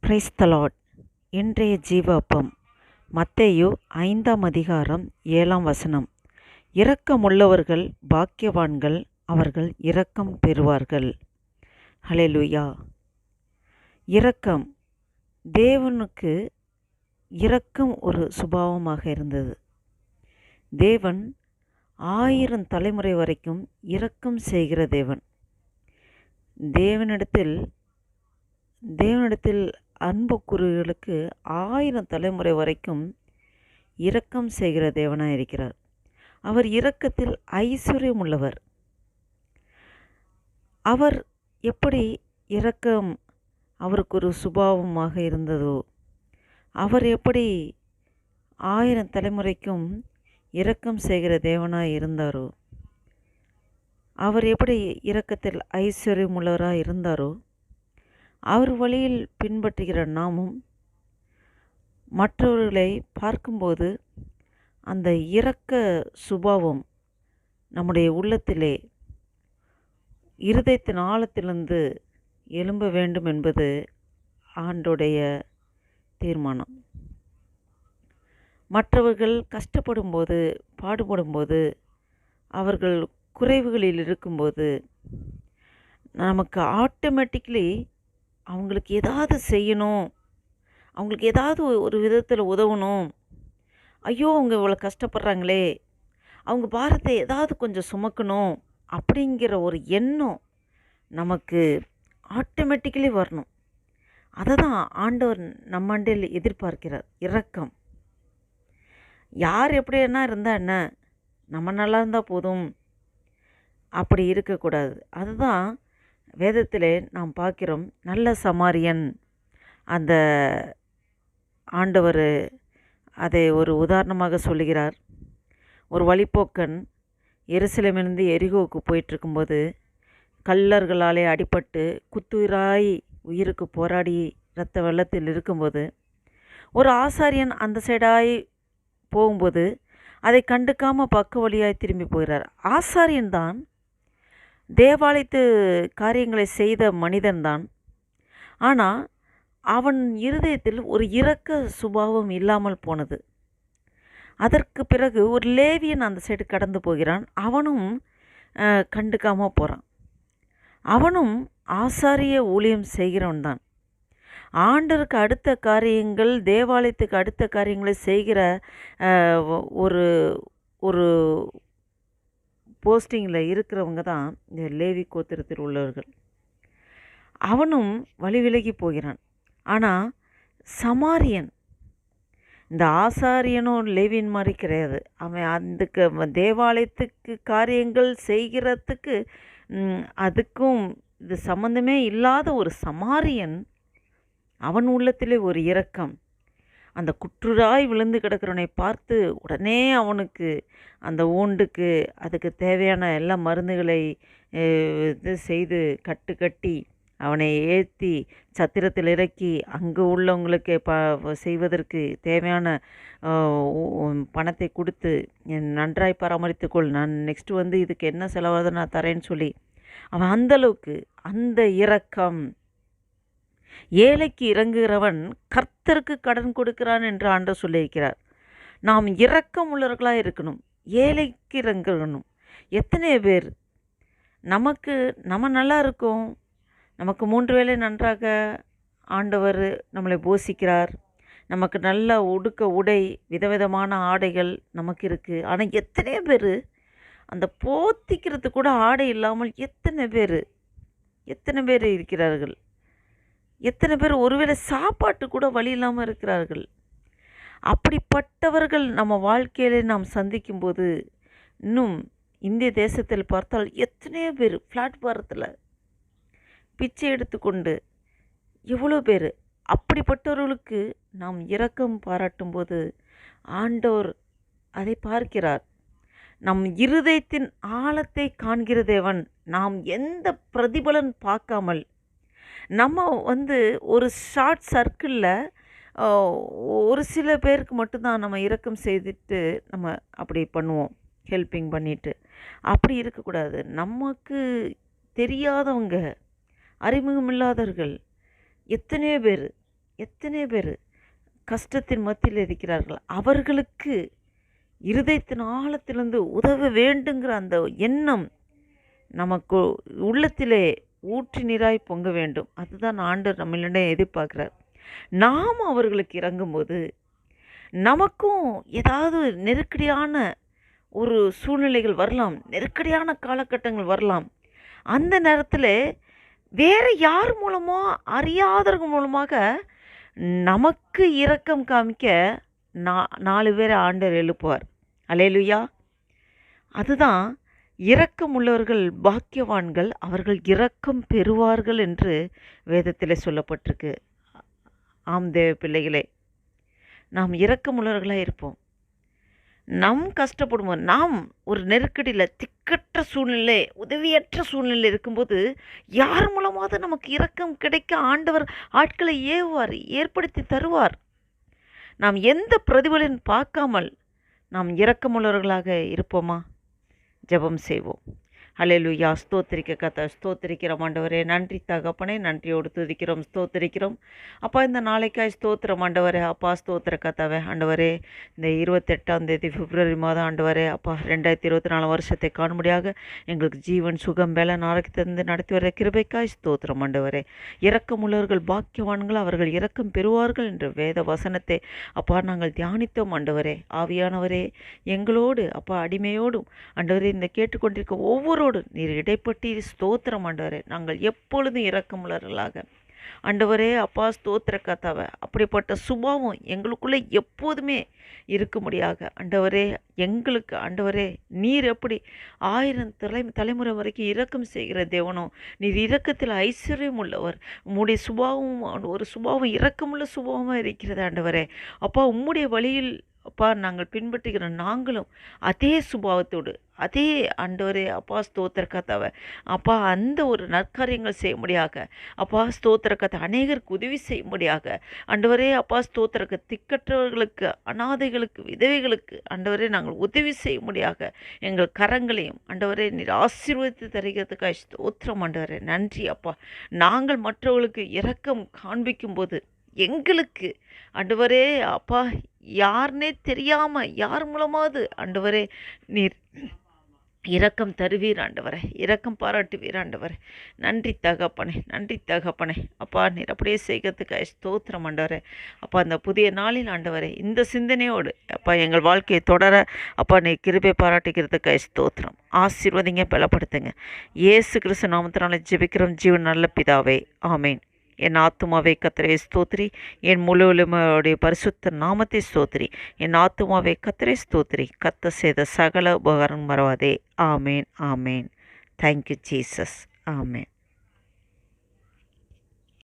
Praise the Lord. இன்றைய ஜீவ அப்பம் மத்தேயு 5ஆம் அதிகாரம் 7ஆம் வசனம். இரக்கமுள்ளவர்கள் பாக்கியவான்கள், அவர்கள் இரக்கம் பெறுவார்கள். ஹல்லேலூயா. இரக்கம், தேவனுக்கு இரக்கம் ஒரு சுபாவமாக இருந்தது. தேவன் 1000 தலைமுறை வரைக்கும் இரக்கம் செய்கிற தேவன். தேவனிடத்தில் அன்புக்குரியவர்களுக்கு 1000 தலைமுறை வரைக்கும் இரக்கம் செய்கிற தேவனாக இருக்கிறார். அவர் இரக்கத்தில் ஐஸ்வர்யம் உள்ளவர். அவர் எப்படி இரக்கம் அவருக்கு ஒரு சுபாவமாக இருந்ததோ, அவர் எப்படி 1000 தலைமுறைக்கும் இரக்கம் செய்கிற தேவனாக இருந்தாரோ, அவர் எப்படி இரக்கத்தில் ஐஸ்வர்யம் உள்ளவராக இருந்தாரோ, அவர் வழியில் பின்பற்றுகிற நாமும் மற்றவர்களை பார்க்கும்போது அந்த இரக்க சுபாவம் நம்முடைய உள்ளத்திலே இருதயத்தின் ஆழத்திலிருந்து எழும்ப வேண்டும் என்பது ஆண்டோடைய தீர்மானம். மற்றவர்கள் கஷ்டப்படும்போது, பாடுபடும்போது, அவர்கள் குறைவுகளில் இருக்கும்போது நமக்கு ஆட்டோமேட்டிக்லி அவங்களுக்கு ஏதாவது செய்யணும், அவங்களுக்கு ஏதாவது ஒரு விதத்தில் உதவணும், ஐயோ அவங்க இவ்வளோ கஷ்டப்படுறாங்களே, அவங்க பாரத்தை ஏதாவது கொஞ்சம் சுமக்கணும் அப்படிங்கிற ஒரு எண்ணம் நமக்கு ஆட்டோமேட்டிக்கலி வரணும். அதை தான் ஆண்டவர் நம்மாண்டில் எதிர்பார்க்கிறார். இரக்கம். யார் எப்படி என்ன இருந்தால் என்ன, நம்ம நல்லா இருந்தால் போதும், அப்படி இருக்கக்கூடாது. அதுதான் வேதத்திலே நாம் பார்க்கிறோம். நல்ல சமாரியன், அந்த ஆண்டவர் அதை ஒரு உதாரணமாக சொல்லுகிறார். ஒரு வழிப்போக்கன் எருசலேமிலிருந்து எரிகோவுக்கு போயிட்டுருக்கும்போது கள்ளர்களாலே அடிபட்டு குத்துயிராய் உயிருக்கு போராடி இரத்த வெள்ளத்தில் இருக்கும்போது ஒரு ஆசாரியன் அந்த சைடாய் போகும்போது அதை கண்டுக்காமல் பக்க வழியாய் திரும்பி போகிறார். ஆசாரியன் தான், தேவாலயத்து காரியங்களை செய்த மனிதன்தான். ஆனால் அவன் இருதயத்தில் ஒரு இரக்க சுபாவம் இல்லாமல் போனது. அதற்கு பிறகு ஒரு லேவியன் அந்த சைடு கடந்து போகிறான். அவனும் கண்டுக்காமல் போகிறான். அவனும் ஆசாரிய ஊழியம் செய்கிறவன் தான். ஆண்டருக்கு அடுத்த காரியங்கள், தேவாலயத்துக்கு அடுத்த காரியங்களை செய்கிற ஒரு ஒரு போஸ்டிங்கில் இருக்கிறவங்க தான் இந்த லேவி கோத்திரத்தில் உள்ளவர்கள். அவனும் வழி விலகி போகிறான். ஆனால் சமாரியன், இந்த ஆசாரியனும் லேவியன் மாதிரி கிடையாது. அவன் அதுக்கு தேவாலயத்துக்கு காரியங்கள் செய்கிறதுக்கு அதுக்கும் இது சம்பந்தமே இல்லாத ஒரு சமாரியன், அவன் உள்ளத்திலே ஒரு இரக்கம். அந்த குற்றுராய் விழுந்து கிடக்கிறவனை பார்த்து உடனே அவனுக்கு அந்த ஓண்டுக்கு அதுக்கு தேவையான எல்லா மருந்துகளை இது செய்து கட்டி அவனை ஏற்றி சத்திரத்தில் இறக்கி அங்கே உள்ளவங்களுக்கு செய்வதற்கு தேவையான பணத்தை கொடுத்து நன்றாய் பராமரித்துக்கொள், நான் நெக்ஸ்ட்டு வந்து இதுக்கு என்ன செலவாக நான் தரேன்னு சொல்லி அவன் அந்தளவுக்கு அந்த இரக்கம். ஏழைக்கு இறங்குகிறவன் கர்த்தருக்கு கடன் கொடுக்கிறான் என்று ஆண்டவர் சொல்லியிருக்கிறார். நாம் இரக்கம் உள்ளவர்களாக இருக்கணும், ஏழைக்கு இறங்கணும். எத்தனை பேர் நம்ம நல்லா இருக்கோம், நமக்கு 3 வேளை நன்றாக ஆண்டவர் நம்மளை போஷிக்கிறார், நமக்கு நல்ல உடை, விதவிதமான ஆடைகள் நமக்கு இருக்குது. ஆனால் எத்தனை பேர் அந்த போத்திக்கிறது கூட ஆடை இல்லாமல் எத்தனை பேர் இருக்கிறார்கள். எத்தனை பேர் ஒருவேளை சாப்பாட்டு கூட வழி இல்லாமல் இருக்கிறார்கள். அப்படிப்பட்டவர்கள் நம்ம வாழ்க்கையிலே நாம் சந்திக்கும்போது, இன்னும் இந்திய தேசத்தில் பார்த்தால் எத்தனையோ பேர் பிளாட்பாரத்தில் பிச்சை எடுத்துக்கொண்டு எவ்வளோ பேர். அப்படிப்பட்டவர்களுக்கு நாம் இரக்கம் பாராட்டும்போது ஆண்டவர் அதை பார்க்கிறார். நம் இருதயத்தின் ஆழத்தை காண்கிற தேவன். நாம் எந்த பிரதிபலன் பார்க்காமல், நம்ம ஒரு ஷார்ட் சர்க்கிளில் ஒரு சில பேருக்கு மட்டும்தான் நம்ம இரக்கம் செய்துட்டு நம்ம அப்படி பண்ணுவோம், ஹெல்ப்பிங் பண்ணிவிட்டு. அப்படி இருக்கக்கூடாது. நமக்கு தெரியாதவங்க, அறிமுகமில்லாதவர்கள் எத்தனையோ பேர் எத்தனை பேர் கஷ்டத்தின் மத்தியில் இருக்கிறார்கள். அவர்களுக்கு இருதயத்தின் ஆழத்திலிருந்து உதவ வேண்டுங்கிற அந்த எண்ணம் நமக்கு உள்ளத்திலே ஊற்றி நீராய் பொங்க வேண்டும். அதுதான் ஆண்டவர் நம்மளிடம் எதிர்பார்க்கிறார். நாம் அவர்களுக்கு இறங்கும்போது நமக்கும் ஏதாவது நெருக்கடியான ஒரு சூழ்நிலைகள் வரலாம், நெருக்கடியான காலகட்டங்கள் வரலாம். அந்த நேரத்தில் வேறு யார் மூலமோ அறியாதவர்கள் மூலமாக நமக்கு இரக்கம் காமிக்க 4 பேரை ஆண்டவர் எழுப்புவார். அல்லேலூயா. அதுதான் இரக்கம் உள்ளவர்கள் பாக்கியவான்கள், அவர்கள் இரக்கம் பெறுவார்கள் என்று வேதத்தில் சொல்லப்பட்டிருக்கு. ஆம் தேவ பிள்ளைகளே, நாம் இரக்கமுள்ளவர்களாக இருப்போம். நாம் கஷ்டப்படுவோம். நாம் ஒரு நெருக்கடியில் திக்கற்ற சூழ்நிலை, உதவியற்ற சூழ்நிலை இருக்கும்போது யார் மூலமாவது நமக்கு இரக்கம் கிடைக்க ஆண்டவர் ஆட்களை ஏவுவார், ஏற்படுத்தி தருவார். நாம் எந்த பிரதிபலன் பார்க்காமல் நாம் இரக்கமுள்ளவர்களாக இருப்போமா? ஜெபம் செய்வோம். அல்லேலூயா. ஸ்தோத்திரிக்க கத்த ஸ்தோத்திரிக்கிறோம் ஆண்டவரே. நன்றி தகப்பனே, நன்றியோடு துதிக்கிறோம், ஸ்தோத்திரிக்கிறோம் அப்பா. இந்த நாளைக்காய் ஸ்தோத்திரம் ஆண்டவரே. அப்பா ஸ்தோத்திர கத்தாவே ஆண்டவரே. இந்த 28ஆம் தேதி பிப்ரவரி மாதம் ஆண்டவரே அப்பா 2024 வருஷத்தை காணும்படியாக எங்களுக்கு ஜீவன் சுகம் வேலை நாளைக்கு தந்து நடத்தி வர கிருபைக்காய் ஸ்தோத்திரம் ஆண்டவரே. இரக்கமுள்ளவர்கள் பாக்கியவான்கள், அவர்கள் இரக்கம் பெறுவார்கள் என்ற வேத வசனத்தை அப்பா நாங்கள் தியானித்தோம் ஆண்டவரே. ஆவியானவரே, எங்களோடு அப்பா அடிமையோடும் ஆண்டவரே இந்த கேட்டுக்கொண்டிருக்க ஒவ்வொரு நீர் இடைப்பட்டு ஸ்தோத்திரம் ஆண்டவரே. நாங்கள் எப்பொழுதும் இரக்கமுள்ளவர்களாக ஆண்டவரே அப்பா ஸ்தோத்திர கத்தாவை அப்படிப்பட்ட சுபாவம் எங்களுக்குள்ளே எப்போதுமே இருக்கும்படியாக ஆண்டவரே எங்களுக்கு ஆண்டவரே நீர் எப்படி 1000 தலைமுறை வரைக்கும் இரக்கம் செய்கிற தேவனோ, நீர் இரக்கத்தில் ஐஸ்வர்யம் உள்ளவர். உம்முடைய சுபாவம் ஒரு சுபாவம் இரக்கமுள்ள சுபாவமாக இருக்கிறது ஆண்டவரே. அப்பா உம்முடைய வழியில் அப்பா நாங்கள் பின்பற்றுகிற நாங்களும் அதே சுபாவத்தோடு அதே ஆண்டவரே அப்பா ஸ்தோத்திர கத்தாவை அப்பா அந்த ஒரு நற்காரியங்கள் செய்யும்படியாக அப்பா ஸ்தோத்திர கத்தை அநேகருக்கு உதவி செய்யும்படியாக ஆண்டவரே அப்பா ஸ்தோத்திர திக்கற்றவர்களுக்கு, அனாதைகளுக்கு, விதவைகளுக்கு ஆண்டவரே நாங்கள் உதவி செய்யும்படியாக எங்கள் கரங்களையும் ஆண்டவரே நீர் ஆசீர்வதித்து தருகிறதுக்காக ஸ்தோத்திரம் ஆண்டவரே. நன்றி அப்பா. நாங்கள் மற்றவர்களுக்கு இரக்கம் காண்பிக்கும் போது எங்களுக்கு ஆண்டவரே அப்பா யாருன்னே தெரியாமல் யார் மூலமாவது ஆண்டவரே நீர் இரக்கம் தருவீர் ஆண்டவரே, இரக்கம் பாராட்டுவீர் ஆண்டவரே. நன்றி தகப்பனே, நன்றி தகப்பனே. அப்பா நீர் அப்படியே செய்கிறதுக்காக ஸ்தோத்திரம் ஆண்டவரே. அப்பா அந்த புதிய நாளில் ஆண்டவரே இந்த சிந்தனையோடு அப்பா எங்கள் வாழ்க்கையை தொடர அப்பா நீ கிருபை பாராட்டுகிறதுக்காக ஸ்தோத்திரம். ஆசீர்வதிங்க, பலப்படுத்துங்க. இயேசு கிறிஸ்து நாமத்தினால ஜெபிக்கிறோம் ஜீவன் நல்ல பிதாவே, ஆமேன். என் ஆத்துமாவை கர்த்தரை ஸ்தோத்திரி, என் முழுவலுடைய பரிசுத்த நாமத்தை ஸ்தோத்திரி. என் ஆத்துமாவை கர்த்தரை ஸ்தோத்திரி, கர்த்தர் செய்த சகல உபகாரம் மறவாதே. ஆமேன், ஆமேன். Thank you Jesus. ஆமேன்.